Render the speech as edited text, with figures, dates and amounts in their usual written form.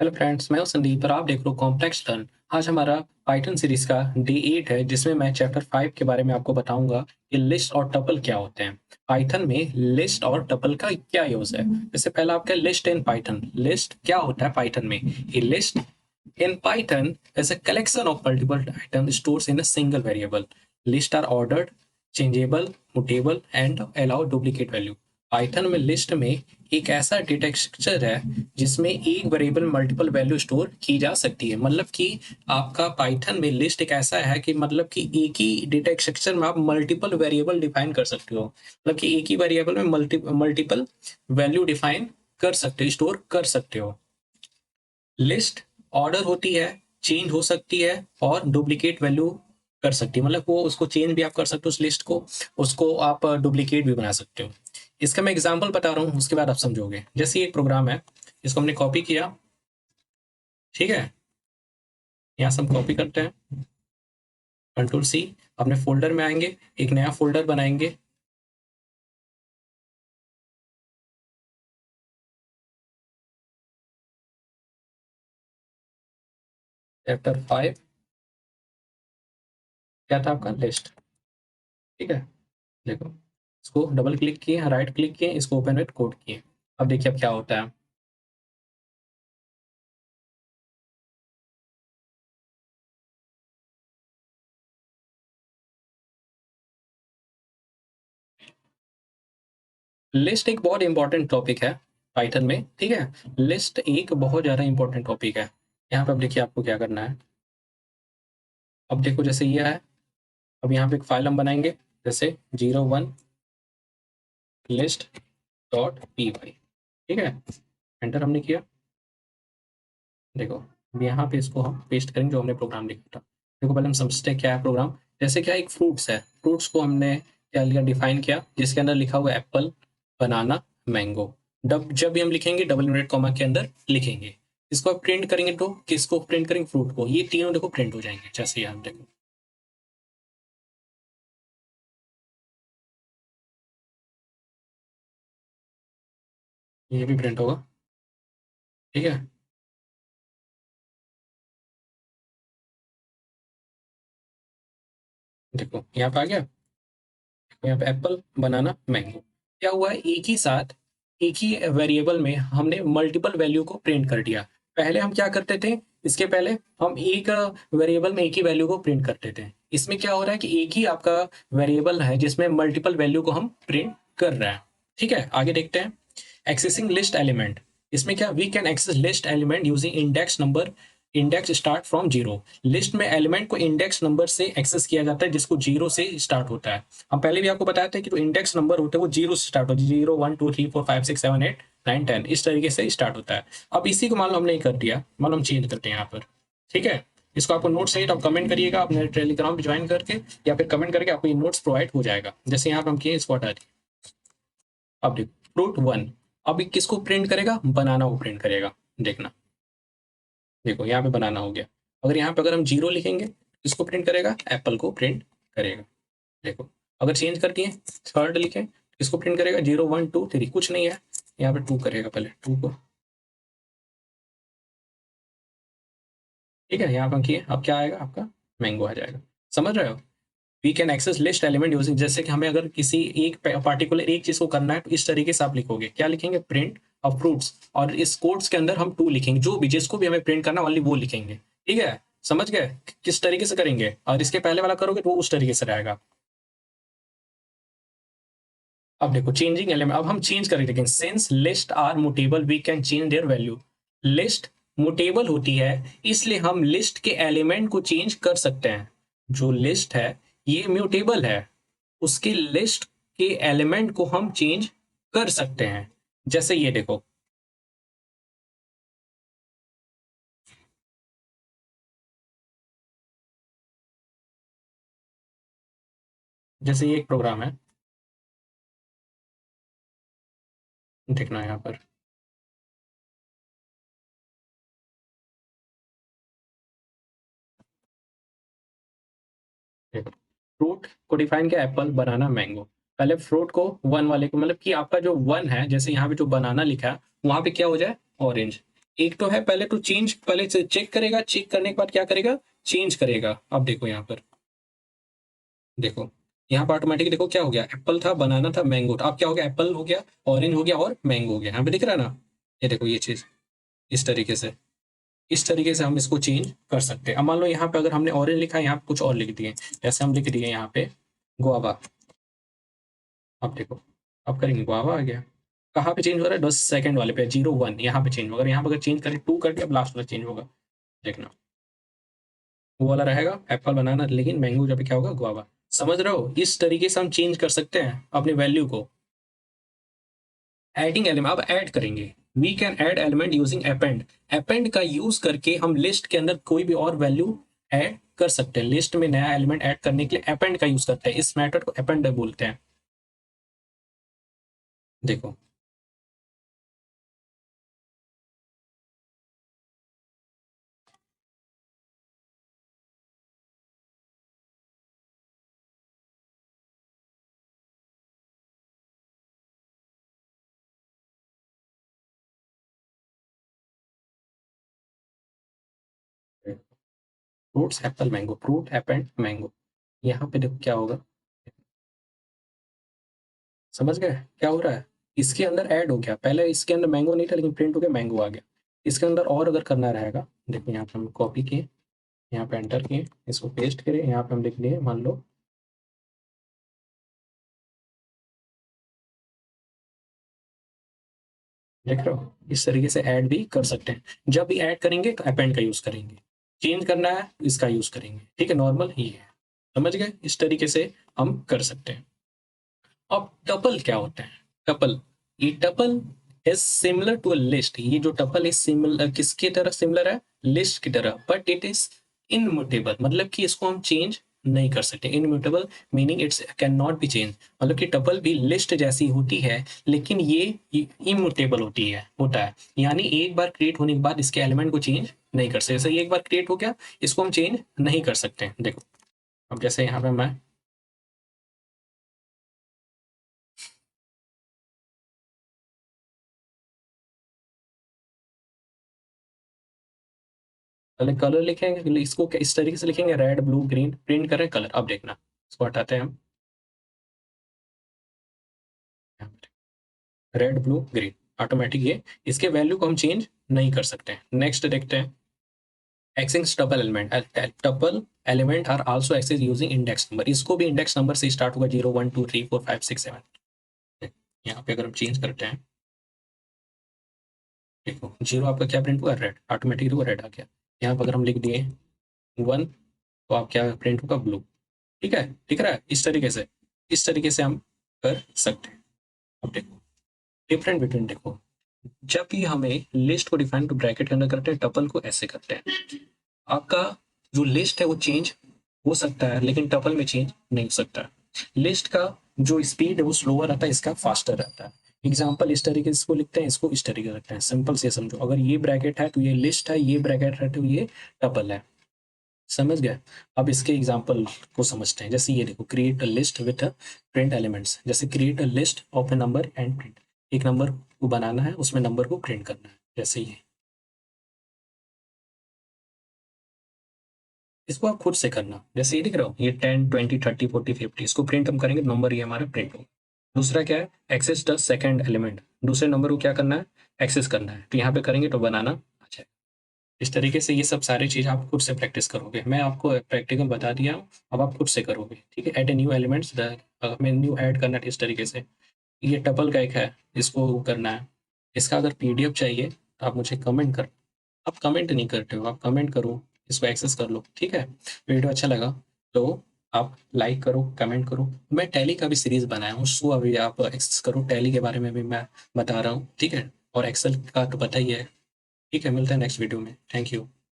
Hello friends, मैं हूं संदीप और आप देख रहे हो कॉम्प्लेक्स लर्न। आज हमारा पाइथन सीरीज का डे 8 है, जिसमें मैं चैप्टर 5 के बारे में आपको बताऊंगा कि लिस्ट और टपल क्या होते हैं। पाइथन में लिस्ट और टपल का क्या यूज है। इससे पहले आपका लिस्ट इन पाइथन। लिस्ट क्या होता है पाइथन में? ए list in Python is a collection of multiple items stored in a single variable. Lists are ordered, changeable, mutable and allow duplicate value. Python में लिस्ट में एक ऐसा डेटा स्ट्रक्चर है जिसमें एक वेरिएबल मल्टीपल वैल्यू स्टोर की जा सकती है। मतलब कि आपका पाइथन में लिस्ट एक ऐसा है कि मतलब कि एक ही डेटा स्ट्रक्चर में आप मल्टीपल वेरिएबल डिफाइन कर सकते हो। मतलब कि एक ही वेरिएबल में मल्टीपल वैल्यू डिफाइन कर सकते हो, स्टोर कर सकते हो। लिस्ट ऑर्डर होती है, चेंज हो सकती है और डुप्लीकेट वैल्यू कर सकती है। मतलब वो उसको चेंज भी आप कर सकते हो, उस लिस्ट को, उसको आप डुप्लीकेट भी बना सकते हो। इसका मैं एग्जांपल बता रहा हूँ, उसके बाद आप समझोगे। जैसे ये एक प्रोग्राम है, इसको हमने कॉपी किया, ठीक है। यहाँ से हम कॉपी करते हैं, कंट्रोल सी। अपने फोल्डर में आएंगे, एक नया फोल्डर बनाएंगे। चैप्टर 5 क्या था आपका? लिस्ट, ठीक है। देखो, इसको डबल क्लिक किए, राइट क्लिक किए, इसको ओपन विद कोड किए। अब देखिए अब क्या होता है। लिस्ट एक बहुत इंपॉर्टेंट टॉपिक है पाइथन में, ठीक है। लिस्ट एक बहुत ज़्यादा इंपॉर्टेंट टॉपिक है। यहाँ पे अब देखिए आपको क्या करना है। अब देखो जैसे ये है, अब यहाँ पे एक फाइल हम बनाएंगे, जैसे 01 लिस्ट डॉट पी वाई, ठीक है। एंटर हमने किया। देखो अब यहाँ पे इसको हम पेस्ट करेंगे जो हमने प्रोग्राम लिखा था। देखो पहले हम समझते हैं क्या है प्रोग्राम। जैसे क्या एक फ्रूट्स है, फ्रूट्स को हमने क्या लिया, डिफाइन किया, जिसके अंदर लिखा हुआ एप्पल, बनाना, मैंगो। जब भी हम लिखेंगे डबल इनवर्टेड कॉमा के अंदर लिखेंगे। इसको आप प्रिंट करेंगे तो किसको प्रिंट करेंगे? फ्रूट को। ये तीनों देखो प्रिंट हो जाएंगे। जैसे यहाँ देखो, ये भी प्रिंट होगा, ठीक है। देखो यहाँ पे आ गया, यहाँ पे एप्पल, बनाना, मैंगो। क्या हुआ है, एक ही साथ एक ही वेरिएबल में हमने मल्टीपल वैल्यू को प्रिंट कर दिया। पहले हम क्या करते थे, इसके पहले हम एक वेरिएबल में एक ही वैल्यू को प्रिंट करते थे। इसमें क्या हो रहा है कि एक ही आपका वेरिएबल है जिसमें मल्टीपल वैल्यू को हम प्रिंट कर रहे हैं, ठीक है। आगे देखते हैं। Accessing list element. इसमें क्या, we can access list element using index number. Index start from zero. List में एलिमेंट को इंडेक्स नंबर से एक्सेस किया जाता है, जिसको जीरो से स्टार्ट होता है। हम पहले भी आपको बताया था कि जो इंडेक्स नंबर होते हैं वो जीरो से स्टार्ट होते हैं। 0 1 2 3 4 5 6 7 8 9 10 इस तरीके से स्टार्ट होता है। अब इसी को मान लो हमने कर दिया, मान लो हम चेंज करते हैं यहाँ पर, ठीक है। इसको आपको नोट सहित आप कमेंट करिएगा अपने टेलीग्राम पे ज्वाइन करके, या फिर कमेंट करके आपको ये नोट्स प्रोवाइड हो जाएगा। जैसे यहाँ पे हम किए, इसको हटा दिए। अब देखो फ्रूट वन, अब ये किसको प्रिंट करेगा? बनाना को प्रिंट करेगा। देखना, देखो यहाँ पे बनाना हो गया। अगर यहाँ पे अगर हम जीरो लिखेंगे, किसको प्रिंट करेगा? एप्पल को प्रिंट करेगा। देखो, अगर चेंज कर दिए, थर्ड लिखें, किसको प्रिंट करेगा? 0 1 2 3, कुछ नहीं है, यहाँ पे टू करेगा, पहले टू को, ठीक है। यहाँ पर किए, अब क्या आएगा आपका? मैंगो आ जाएगा। समझ रहे हो? We can access list element using, जैसे कि हमें अगर किसी एक पार्टिकुलर एक चीज को करना है तो इस तरीके से आप लिखोगे। क्या लिखेंगे? Print of fruits. और इस कोड्स के अंदर हम टू लिखेंगे, जो भी जिसको भी हमें प्रिंट करना ओनली वो लिखेंगे, ठीक है। समझ गए किस तरीके से करेंगे? और इसके पहले वाला करोगे तो वो उस तरीके से रहेगा। अब देखो चेंजिंग एलिमेंट, अब हम चेंज करके देखेंगे। Since list are mutable we can change their value. List mutable होती है, इसलिए हम लिस्ट के एलिमेंट को चेंज कर सकते हैं। जो लिस्ट है ये म्यूटेबल है, उसके लिस्ट के एलिमेंट को हम चेंज कर सकते हैं। जैसे ये देखो, जैसे ये एक प्रोग्राम है, देखना यहाँ पर। देखो, फ्रूट को डिफाइन किया, एप्पल, बनाना, मैंगो। पहले फ्रूट को वन वाले को, मतलब कि आपका जो वन है, जैसे यहाँ पे जो बनाना लिखा है वहां पे क्या हो जाए? ऑरेंज। एक तो है पहले तो चेंज, पहले से चेक करेगा, चेक करने के बाद क्या करेगा, चेंज करेगा। अब देखो यहाँ पर, देखो यहाँ पर ऑटोमेटिक देखो क्या हो गया, एप्पल था, बनाना था, मैंगो था, अब क्या हो गया, एप्पल हो गया, ऑरेंज हो गया और मैंगो हो गया। यहाँ पे दिख रहा है ना, ये देखो ये चीज, इस तरीके से, इस तरीके से हम इसको चेंज कर सकते हैं। अब मान लो यहाँ पे अगर हमने ऑरेंज लिखा है, यहाँ पे कुछ और लिख दिए, जैसे हम लिख दिए यहाँ पे गुआवा। अब देखो, अब करेंगे गुआवा आ गया। कहाँ पे चेंज हो रहा है, 10 सेकंड वाले पे, 0 1 यहाँ पे चेंज होगा। यहाँ पे अगर चेंज करें 2 कर दिया, अब लास्ट वाला चेंज होगा, देखना वो वाला रहेगा एप्पल बनाना, लेकिन मैंगो जब क्या होगा, गुआवा। समझ रहे हो, इस तरीके से हम चेंज कर सकते हैं अपनी वैल्यू को। एडिंग एलिमेंट, अब ऐड करेंगे, we can add element using append. Append का यूज करके हम लिस्ट के अंदर कोई भी और वैल्यू ऐड कर सकते हैं। लिस्ट में नया एलिमेंट ऐड करने के लिए अपेंड का यूज करते हैं, इस मेथड को अपेंड बोलते हैं। देखो fruits Apple mango, fruit append mango, यहाँ पे देखो क्या होगा, समझ गए क्या हो रहा है। इसके अंदर ऐड हो गया, पहले इसके अंदर मैंगो नहीं था लेकिन प्रिंट हो गया, मैंगो आ गया। इसके अंदर और अगर करना रहेगा, देखो यहाँ पे हम कॉपी किए, यहाँ पे एंटर किए, इसको पेस्ट करें, यहाँ पे हम लिख दिए मान लो, देख रहे हो, इस तरीके से ऐड भी कर सकते हैं। जब भी ऐड करेंगे तो अपेंड का यूज करेंगे, चेंज करना है इसका यूज करेंगे, ठीक है, नॉर्मल ही है। समझ गए, इस तरीके से हम कर सकते हैं। अब टपल क्या होता है, टपल, ये tuple is similar to a list. ये जो टपल है सिमिलर किसकी तरह सिमिलर है, लिस्ट की तरह, बट इट इज इनम्यूटेबल, मतलब कि इसको हम चेंज नहीं कर सकते। Immutable meaning it's can not be change, मतलब कि टपल भी लिस्ट जैसी होती है, लेकिन ये इम्यूटेबल होती है, होता है, यानी एक बार क्रिएट होने के बाद इसके एलिमेंट को चेंज नहीं कर सकते। जैसे ये एक बार क्रिएट हो गया, इसको हम चेंज नहीं कर सकते। देखो अब जैसे यहाँ पे मैं, पहले कलर लिखेंगे, इसको इस तरीके से लिखेंगे, रेड ब्लू ग्रीन, प्रिंट करें कलर। अब देखना, इसको हटाते हैं हम, रेड ब्लू ग्रीन, ऑटोमेटिक ये, इसके वैल्यू को हम चेंज नहीं कर सकते। नेक्स्ट देखते हैं, access tuple element, tuple element are also access using index number. इसको भी इंडेक्स नंबर से स्टार्ट होगा, 0 1 2 3 4 5 6 7। यहाँ पे अगर हम चेंज करते हैं, देखो 0 आपका क्या प्रिंट हुआ, रेड, ऑटोमेटिक वो रेड आ गया। यहाँ पर अगर हम लिख दिए 1, तो आप क्या प्रिंट होगा, ब्लू। ठीक है, दिख रहा है, इस तरीके से, इस तरीके से हम कर सकते हैं। अब देखो डिफरेंट बिटवीन, देखो जब भी हमें लिस्ट को डिफाइन टू ब्रैकेट के अंदर करते हैं, टपल को ऐसे करते हैं। आपका जो लिस्ट है वो चेंज हो सकता है, लेकिन टपल में चेंज नहीं हो सकता। लिस्ट का जो स्पीड है वो स्लोअर रहता है, इसका फास्टर रहता है। एग्जाम्पल इस तरीके से इसको लिखते हैं, इसको इस तरीके से रखते हैं, सिंपल से समझो, अगर ये ब्रैकेट है तो ये लिस्ट है, ये ब्रैकेट है तो ये टपल है। समझ गए। अब इसके एग्जाम्पल को समझते हैं, जैसे ये देखो, create a list with print elements, जैसे create a list of a number and print, एक नंबर को बनाना है, उसमें नंबर को प्रिंट करना है, जैसे ये। इसको आप खुद से करना, जैसे ये दिख रहा हो, ये 10 20 30 40 50, इसको प्रिंट हम करेंगे, नंबर ये हमारा प्रिंट हो। दूसरा क्या है, एक्सेस द सेकंड एलिमेंट, दूसरे नंबर को क्या करना है, एक्सेस करना है, तो यहाँ पे करेंगे तो बनाना। अच्छा, इस तरीके से ये सब सारी चीज़ आप खुद से प्रैक्टिस करोगे, मैं आपको प्रैक्टिकल बता दिया हूँ, अब आप खुद से करोगे, ठीक है। ऐड ए न्यू एलिमेंट्स, हमें न्यू ऐड करना है इस तरीके से। ये टपल का एक है, इसको करना है। इसका अगर पीडीएफ चाहिए तो आप मुझे कमेंट कर, आप कमेंट नहीं करते हो, आप कमेंट करो, इसको एक्सेस कर लो, ठीक है। वीडियो अच्छा लगा तो आप लाइक करो, कमेंट करो। मैं टैली का भी सीरीज बनाया हूँ, सो अभी आप एक्सेस करो, टैली के बारे में भी मैं बता रहा हूँ, ठीक है। और एक्सेल का तो पता ही है। ठीक है, मिलता है नेक्स्ट वीडियो में, थैंक यू।